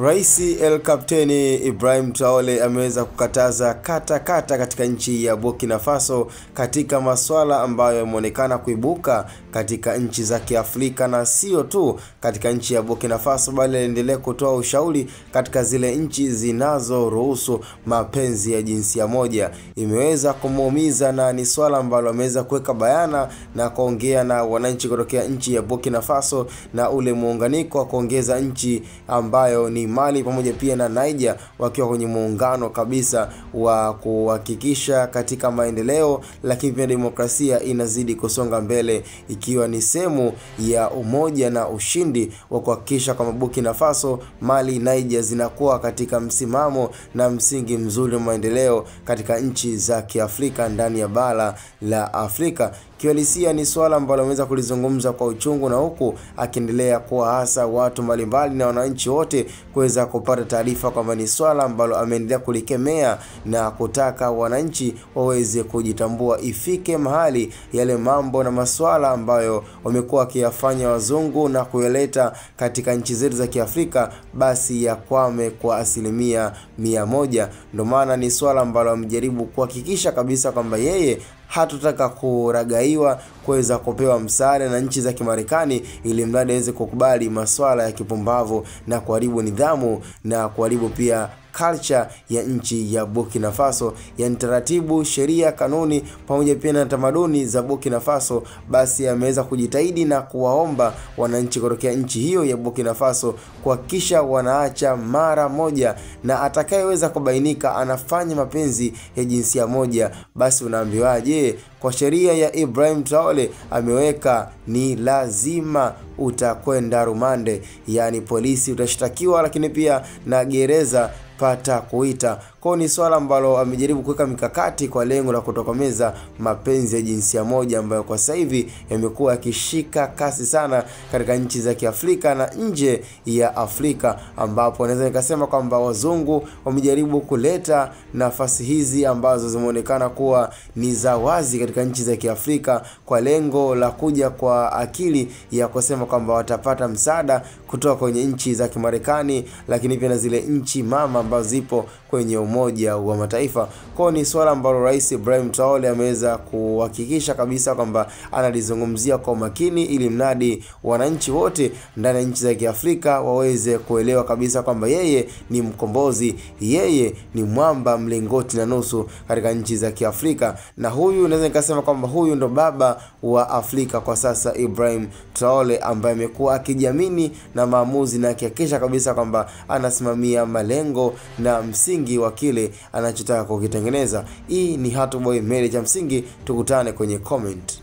Raisi El Kapteni Ibrahim Traore ameweza kukataza kata katika nchi ya Burkina Faso katika masuala ambayo yameonekana kuibuka katika nchi za Kiafrika, na sio tu katika nchi ya Burkina Faso bali anaendelea kutoa ushauri katika zile nchi zinazoruhusu mapenzi ya jinsia moja. Imeweza kumuumiza na ni swala ambalo ameweza kuweka bayana na kuongea na wananchi kutokea nchi ya Burkina Faso na ule muunganiko wa kuongeza nchi ambayo ni Mali pamoja pia na Niger wakiwa kwenye muungano kabisa wa kuhakikisha katika maendeleo, lakini pia demokrasia inazidi kusonga mbele, ikiwa ni sehemu ya umoja na ushindi wa kuhakikisha kama Burkina Faso, Mali, Niger zinakuwa katika msimamo na msingi mzuri wa maendeleo katika nchi za Kiafrika ndani ya bara la Afrika. Kihalisia ni swala ambalo ameweza kulizungumza kwa uchungu, na huku akiendelea kuwaasa watu mbalimbali na wananchi wote kuweza kupata taarifa kwamba ni swala ambalo ameendelea kulikemea na kutaka wananchi waweze kujitambua, ifike mahali yale mambo na masuala ambayo wamekuwa wakiyafanya wazungu na kuyaleta katika nchi zetu za Kiafrika basi yakwame kwa 100%. Ndio maana ni swala ambalo amejaribu kuhakikisha kabisa kwamba yeye hatutaka kuragaiwa kuweza kupewa msaada na nchi za Kimarekani ili mradi aweze kukubali masuala ya kipumbavu na kuharibu nidhamu na kuharibu pia culture ya nchi ya Burkina Faso, yani taratibu, sheria, kanuni pamoja pia na tamaduni za Burkina Faso. Basi ameweza kujitahidi na kuwaomba wananchi kutokea nchi hiyo ya Burkina Faso kuhakikisha wanaacha mara moja, na atakayeweza kubainika anafanya mapenzi ya jinsia moja basi unaambiwaje? Kwa sheria ya Ibrahim Traore ameweka ni lazima utakwenda rumande, yani polisi utashtakiwa, lakini pia na gereza pata kuita. Kwa ni swala ambalo amejaribu kuweka mikakati kwa lengo la kutokomeza mapenzi ya jinsia moja ambayo kwa sasa hivi yamekuwa yakishika kasi sana katika nchi za Kiafrika na nje ya Afrika, ambapo naweza nikasema kwamba wazungu wamejaribu kuleta nafasi hizi ambazo zimeonekana kuwa ni za wazi katika nchi za Kiafrika kwa lengo la kuja kwa akili ya kusema kwamba watapata msaada kutoka kwenye nchi za Kimarekani, lakini pia na zile nchi mama ambazo zipo kwenye Umoja wa Mataifa. Kwa ni swala ambalo Rais Ibrahim Traore ameweza kuhakikisha kabisa kwamba analizungumzia kwa makini ili mradi wananchi wote ndani ya nchi za Kiafrika waweze kuelewa kabisa kwamba yeye ni mkombozi, yeye ni mwamba mlingoti na nusu katika nchi za Kiafrika. Na huyu naweza nikasema kwamba huyu ndo baba wa Afrika kwa sasa, Ibrahim Traore, ambaye amekuwa akijiamini na maamuzi na akihakikisha kabisa kwamba anasimamia malengo na msingi wa kile anachotaka kukitengeneza. Hii ni Hatuboy Media, cha msingi tukutane kwenye comment.